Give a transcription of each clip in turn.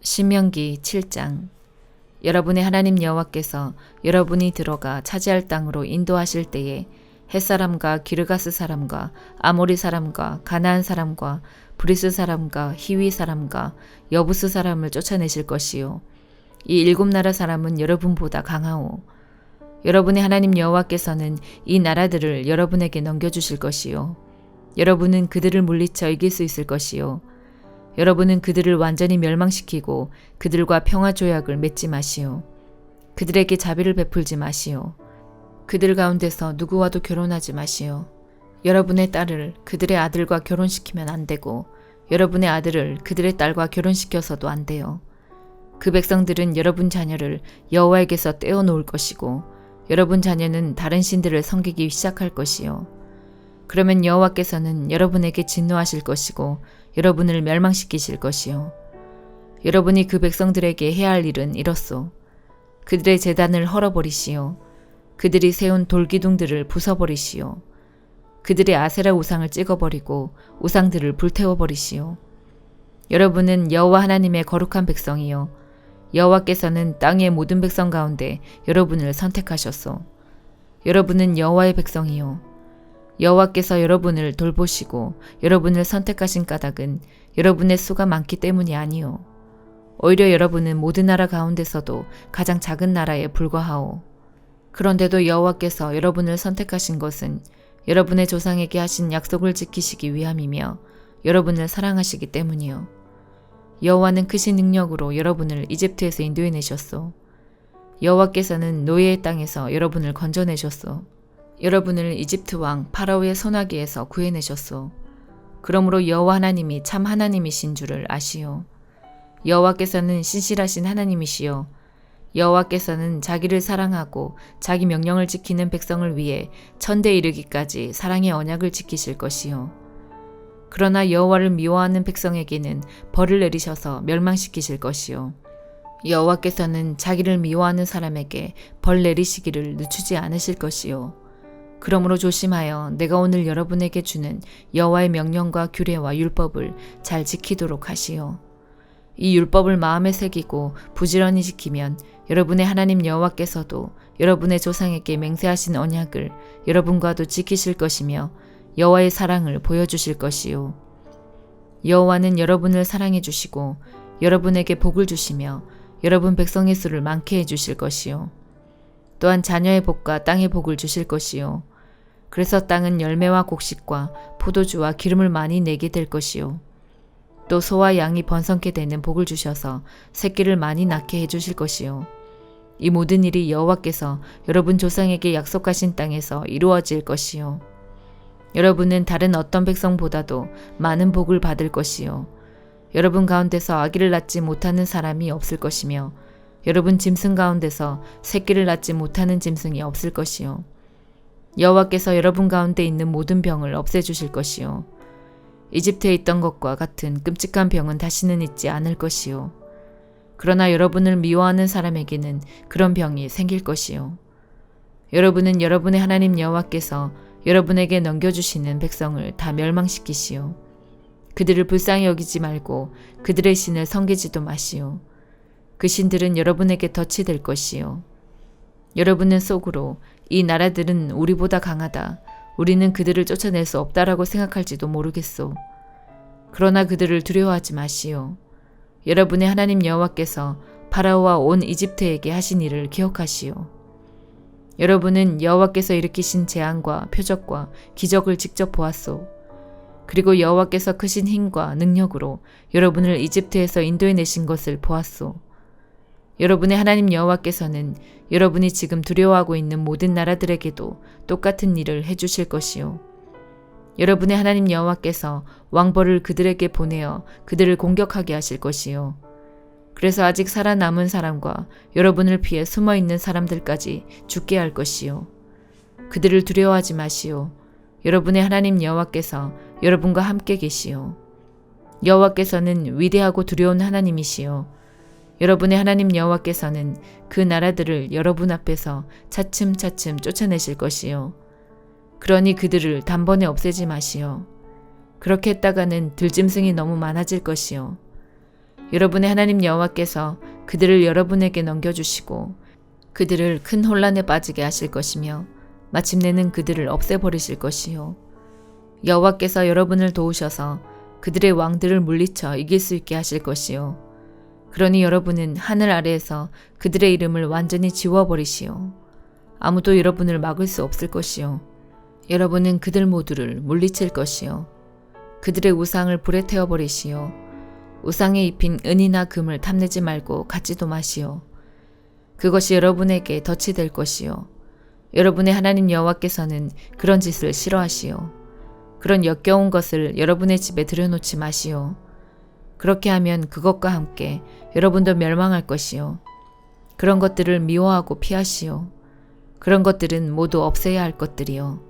신명기 7장. 여러분의 하나님 여호와께서 여러분이 들어가 차지할 땅으로 인도하실 때에 헷사람과 기르가스 사람과 아모리 사람과 가나안 사람과 브리스 사람과 히위 사람과 여부스 사람을 쫓아내실 것이요. 이 7나라 사람은 여러분보다 강하오. 여러분의 하나님 여호와께서는 이 나라들을 여러분에게 넘겨주실 것이요. 여러분은 그들을 물리쳐 이길 수 있을 것이요. 여러분은 그들을 완전히 멸망시키고 그들과 평화조약을 맺지 마시오. 그들에게 자비를 베풀지 마시오. 그들 가운데서 누구와도 결혼하지 마시오. 여러분의 딸을 그들의 아들과 결혼시키면 안 되고 여러분의 아들을 그들의 딸과 결혼시켜서도 안 돼요. 그 백성들은 여러분 자녀를 여호와에게서 떼어놓을 것이고 여러분 자녀는 다른 신들을 섬기기 시작할 것이요. 그러면 여호와께서는 여러분에게 진노하실 것이고 여러분을 멸망시키실 것이요. 여러분이 그 백성들에게 해야 할 일은 이렇소. 그들의 제단을 헐어버리시오. 그들이 세운 돌기둥들을 부숴버리시오. 그들의 아세라 우상을 찍어버리고 우상들을 불태워버리시오. 여러분은 여호와 하나님의 거룩한 백성이요. 여호와께서는 땅의 모든 백성 가운데 여러분을 선택하셨소. 여러분은 여호와의 백성이요. 여호와께서 여러분을 돌보시고 여러분을 선택하신 까닭은 여러분의 수가 많기 때문이 아니요. 오히려 여러분은 모든 나라 가운데서도 가장 작은 나라에 불과하오. 그런데도 여호와께서 여러분을 선택하신 것은 여러분의 조상에게 하신 약속을 지키시기 위함이며 여러분을 사랑하시기 때문이요. 여호와는 크신 능력으로 여러분을 이집트에서 인도해내셨소. 여호와께서는 노예의 땅에서 여러분을 건져내셨소. 여러분을 이집트 왕 파라오의 손아귀에서 구해내셨소. 그러므로 여호와 하나님이 참 하나님이신 줄을 아시오. 여호와께서는 신실하신 하나님이시요. 여호와께서는 자기를 사랑하고 자기 명령을 지키는 백성을 위해 천대 이르기까지 사랑의 언약을 지키실 것이요. 그러나 여호와를 미워하는 백성에게는 벌을 내리셔서 멸망시키실 것이요. 여호와께서는 자기를 미워하는 사람에게 벌 내리시기를 늦추지 않으실 것이요. 그러므로 조심하여 내가 오늘 여러분에게 주는 여호와의 명령과 규례와 율법을 잘 지키도록 하시오. 이 율법을 마음에 새기고 부지런히 지키면 여러분의 하나님 여호와께서도 여러분의 조상에게 맹세하신 언약을 여러분과도 지키실 것이며 여호와의 사랑을 보여주실 것이요. 여호와는 여러분을 사랑해 주시고 여러분에게 복을 주시며 여러분 백성의 수를 많게 해주실 것이요. 또한 자녀의 복과 땅의 복을 주실 것이요. 그래서 땅은 열매와 곡식과 포도주와 기름을 많이 내게 될 것이요. 또 소와 양이 번성케 되는 복을 주셔서 새끼를 많이 낳게 해주실 것이요. 이 모든 일이 여호와께서 여러분 조상에게 약속하신 땅에서 이루어질 것이요. 여러분은 다른 어떤 백성보다도 많은 복을 받을 것이요. 여러분 가운데서 아기를 낳지 못하는 사람이 없을 것이며 여러분 짐승 가운데서 새끼를 낳지 못하는 짐승이 없을 것이요. 여호와께서 여러분 가운데 있는 모든 병을 없애주실 것이요. 이집트에 있던 것과 같은 끔찍한 병은 다시는 있지 않을 것이요. 그러나 여러분을 미워하는 사람에게는 그런 병이 생길 것이요. 여러분은 여러분의 하나님 여호와께서 여러분에게 넘겨주시는 백성을 다 멸망시키시오. 그들을 불쌍히 여기지 말고 그들의 신을 섬기지도 마시오. 그 신들은 여러분에게 덫이 될 것이요. 여러분은 속으로 이 나라들은 우리보다 강하다. 우리는 그들을 쫓아낼 수 없다라고 생각할지도 모르겠소. 그러나 그들을 두려워하지 마시오. 여러분의 하나님 여호와께서 파라오와 온 이집트에게 하신 일을 기억하시오. 여러분은 여호와께서 일으키신 재앙과 표적과 기적을 직접 보았소. 그리고 여호와께서 크신 힘과 능력으로 여러분을 이집트에서 인도해내신 것을 보았소. 여러분의 하나님 여호와께서는 여러분이 지금 두려워하고 있는 모든 나라들에게도 똑같은 일을 해주실 것이요. 여러분의 하나님 여호와께서 왕벌을 그들에게 보내어 그들을 공격하게 하실 것이요. 그래서 아직 살아남은 사람과 여러분을 피해 숨어있는 사람들까지 죽게 할 것이요. 그들을 두려워하지 마시오. 여러분의 하나님 여호와께서 여러분과 함께 계시오. 여호와께서는 위대하고 두려운 하나님이시오. 여러분의 하나님 여호와께서는 그 나라들을 여러분 앞에서 차츰차츰 쫓아내실 것이요. 그러니 그들을 단번에 없애지 마시오. 그렇게 했다가는 들짐승이 너무 많아질 것이요. 여러분의 하나님 여호와께서 그들을 여러분에게 넘겨주시고 그들을 큰 혼란에 빠지게 하실 것이며 마침내는 그들을 없애버리실 것이요. 여호와께서 여러분을 도우셔서 그들의 왕들을 물리쳐 이길 수 있게 하실 것이요. 그러니 여러분은 하늘 아래에서 그들의 이름을 완전히 지워버리시오. 아무도 여러분을 막을 수 없을 것이요. 여러분은 그들 모두를 물리칠 것이요. 그들의 우상을 불에 태워버리시오. 우상에 입힌 은이나 금을 탐내지 말고 갖지도 마시오. 그것이 여러분에게 덫이 될 것이요. 여러분의 하나님 여호와께서는 그런 짓을 싫어하시오. 그런 역겨운 것을 여러분의 집에 들여놓지 마시오. 그렇게 하면 그것과 함께 여러분도 멸망할 것이요. 그런 것들을 미워하고 피하시오. 그런 것들은 모두 없애야 할 것들이요.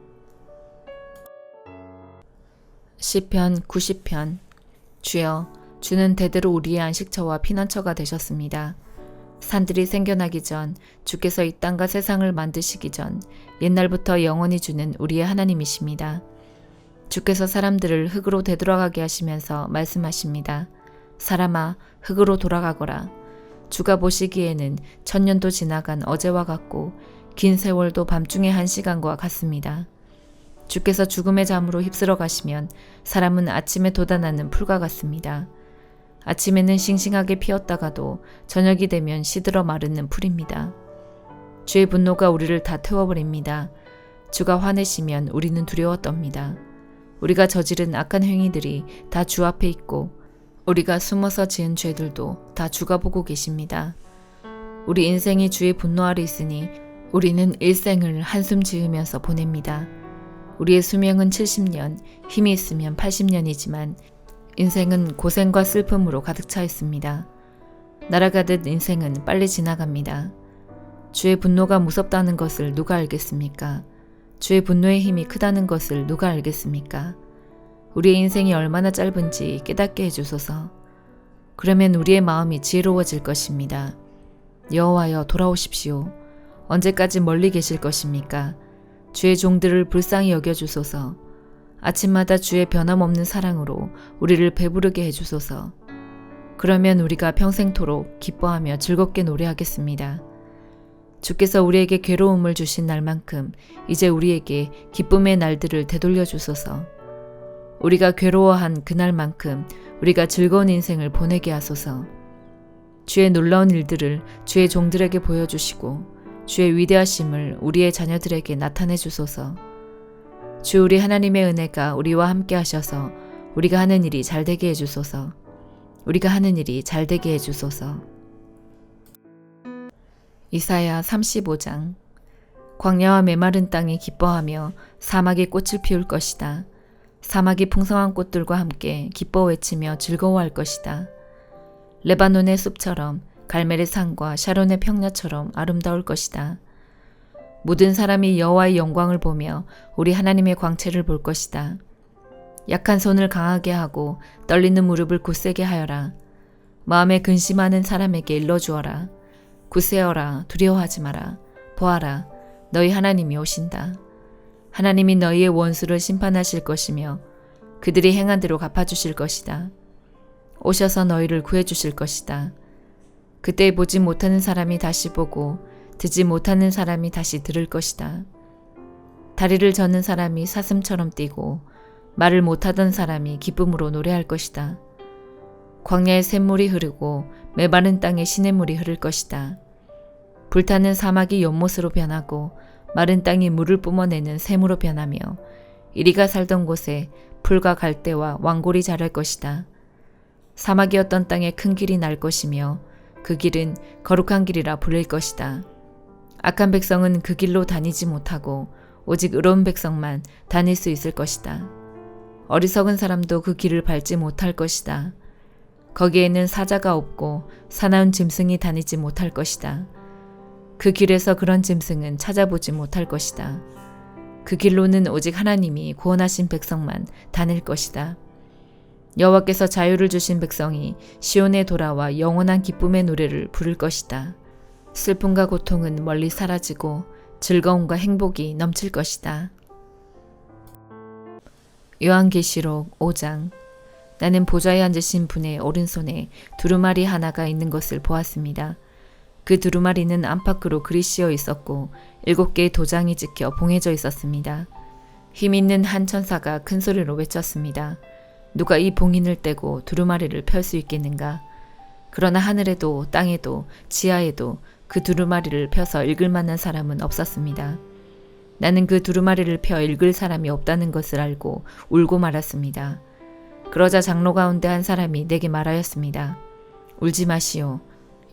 시편 90편. 주여, 주는 대대로 우리의 안식처와 피난처가 되셨습니다. 산들이 생겨나기 전, 주께서 이 땅과 세상을 만드시기 전 옛날부터 영원히 주는 우리의 하나님이십니다. 주께서 사람들을 흙으로 되돌아가게 하시면서 말씀하십니다. 사람아, 흙으로 돌아가거라. 주가 보시기에는 1000년도 지나간 어제와 같고 긴 세월도 밤중의 1시간과 같습니다. 주께서 죽음의 잠으로 휩쓸어 가시면 사람은 아침에 돋아나는 풀과 같습니다. 아침에는 싱싱하게 피었다가도 저녁이 되면 시들어 마르는 풀입니다. 주의 분노가 우리를 다 태워버립니다. 주가 화내시면 우리는 두려워 떱니다. 우리가 저지른 악한 행위들이 다 주 앞에 있고 우리가 숨어서 지은 죄들도 다 주가 보고 계십니다. 우리 인생이 주의 분노 아래 있으니 우리는 일생을 한숨 지으면서 보냅니다. 우리의 수명은 70년, 힘이 있으면 80년이지만 인생은 고생과 슬픔으로 가득 차 있습니다. 날아가듯 인생은 빨리 지나갑니다. 주의 분노가 무섭다는 것을 누가 알겠습니까? 주의 분노의 힘이 크다는 것을 누가 알겠습니까? 우리의 인생이 얼마나 짧은지 깨닫게 해주소서. 그러면 우리의 마음이 지혜로워질 것입니다. 여호와여, 돌아오십시오. 언제까지 멀리 계실 것입니까? 주의 종들을 불쌍히 여겨주소서. 아침마다 주의 변함없는 사랑으로 우리를 배부르게 해주소서. 그러면 우리가 평생토록 기뻐하며 즐겁게 노래하겠습니다. 주께서 우리에게 괴로움을 주신 날만큼 이제 우리에게 기쁨의 날들을 되돌려 주소서. 우리가 괴로워한 그날만큼 우리가 즐거운 인생을 보내게 하소서. 주의 놀라운 일들을 주의 종들에게 보여주시고 주의 위대하심을 우리의 자녀들에게 나타내 주소서. 주 우리 하나님의 은혜가 우리와 함께 하셔서 우리가 하는 일이 잘되게 해주소서. 우리가 하는 일이 잘되게 해주소서. 이사야 35장. 광야와 메마른 땅이 기뻐하며 사막이 꽃을 피울 것이다. 사막이 풍성한 꽃들과 함께 기뻐 외치며 즐거워할 것이다. 레바논의 숲처럼 갈멜의 산과 샤론의 평야처럼 아름다울 것이다. 모든 사람이 여호와의 영광을 보며 우리 하나님의 광채를 볼 것이다. 약한 손을 강하게 하고 떨리는 무릎을 굳세게 하여라. 마음에 근심하는 사람에게 일러주어라. 굳세어라. 두려워하지 마라. 보아라. 너희 하나님이 오신다. 하나님이 너희의 원수를 심판하실 것이며 그들이 행한 대로 갚아주실 것이다. 오셔서 너희를 구해주실 것이다. 그때 보지 못하는 사람이 다시 보고 듣지 못하는 사람이 다시 들을 것이다. 다리를 저는 사람이 사슴처럼 뛰고 말을 못하던 사람이 기쁨으로 노래할 것이다. 광야에 샘물이 흐르고 메마른 땅에 시냇물이 흐를 것이다. 불타는 사막이 연못으로 변하고 마른 땅이 물을 뿜어내는 샘으로 변하며 이리가 살던 곳에 풀과 갈대와 왕골이 자랄 것이다. 사막이었던 땅에 큰 길이 날 것이며 그 길은 거룩한 길이라 불릴 것이다. 악한 백성은 그 길로 다니지 못하고 오직 의로운 백성만 다닐 수 있을 것이다. 어리석은 사람도 그 길을 밟지 못할 것이다. 거기에는 사자가 없고 사나운 짐승이 다니지 못할 것이다. 그 길에서 그런 짐승은 찾아보지 못할 것이다. 그 길로는 오직 하나님이 구원하신 백성만 다닐 것이다. 여호와께서 자유를 주신 백성이 시온에 돌아와 영원한 기쁨의 노래를 부를 것이다. 슬픔과 고통은 멀리 사라지고 즐거움과 행복이 넘칠 것이다. 요한계시록 5장. 나는 보좌에 앉으신 분의 오른손에 두루마리 하나가 있는 것을 보았습니다. 그 두루마리는 안팎으로 글이 씌어 있었고 7개의 도장이 찍혀 봉해져 있었습니다. 힘있는 한 천사가 큰 소리로 외쳤습니다. 누가 이 봉인을 떼고 두루마리를 펼 수 있겠는가? 그러나 하늘에도 땅에도 지하에도 그 두루마리를 펴서 읽을 만한 사람은 없었습니다. 나는 그 두루마리를 펴 읽을 사람이 없다는 것을 알고 울고 말았습니다. 그러자 장로 가운데 한 사람이 내게 말하였습니다. 울지 마시오.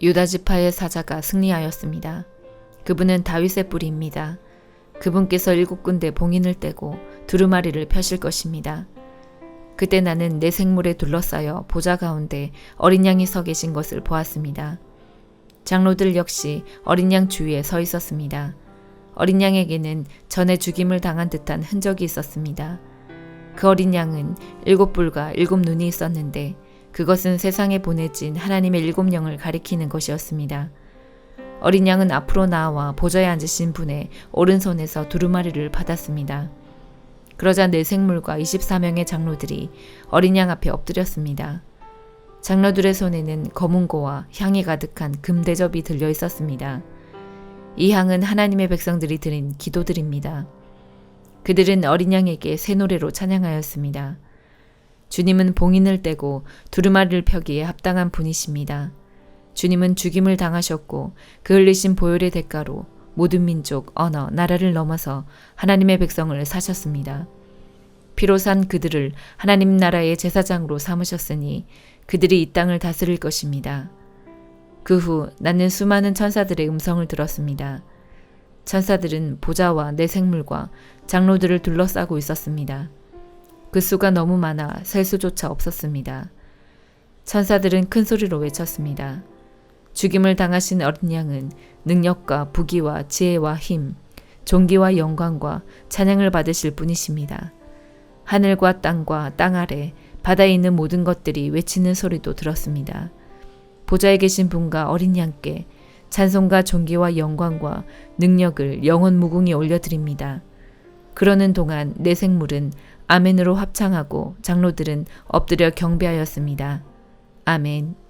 유다 지파의 사자가 승리하였습니다. 그분은 다윗의 뿌리입니다. 그분께서 7군데 봉인을 떼고 두루마리를 펴실 것입니다. 그때 나는 내 생물에 둘러싸여 보좌 가운데 어린 양이 서 계신 것을 보았습니다. 장로들 역시 어린 양 주위에 서 있었습니다. 어린 양에게는 전에 죽임을 당한 듯한 흔적이 있었습니다. 그 어린 양은 7뿔과 7눈이 있었는데 그것은 세상에 보내진 하나님의 7영을 가리키는 것이었습니다. 어린 양은 앞으로 나와 보좌에 앉으신 분의 오른손에서 두루마리를 받았습니다. 그러자 내 생물과 24명의 장로들이 어린 양 앞에 엎드렸습니다. 장로들의 손에는 검은고와 향이 가득한 금대접이 들려 있었습니다. 이 향은 하나님의 백성들이 드린 기도들입니다. 그들은 어린 양에게 새 노래로 찬양하였습니다. 주님은 봉인을 떼고 두루마리를 펴기에 합당한 분이십니다. 주님은 죽임을 당하셨고 그 흘리신 보혈의 대가로 모든 민족, 언어, 나라를 넘어서 하나님의 백성을 사셨습니다. 피로 산 그들을 하나님 나라의 제사장으로 삼으셨으니 그들이 이 땅을 다스릴 것입니다. 그 후 나는 수많은 천사들의 음성을 들었습니다. 천사들은 보좌와 내 생물과 장로들을 둘러싸고 있었습니다. 그 수가 너무 많아 셀 수조차 없었습니다. 천사들은 큰 소리로 외쳤습니다. 죽임을 당하신 어린 양은 능력과 부귀와 지혜와 힘, 존귀와 영광과 찬양을 받으실 분이십니다. 하늘과 땅과 땅 아래 바다에 있는 모든 것들이 외치는 소리도 들었습니다. 보좌에 계신 분과 어린 양께 찬송과 존귀와 영광과 능력을 영원 무궁히 올려드립니다. 그러는 동안 내 생물은 아멘으로 합창하고 장로들은 엎드려 경배하였습니다. 아멘.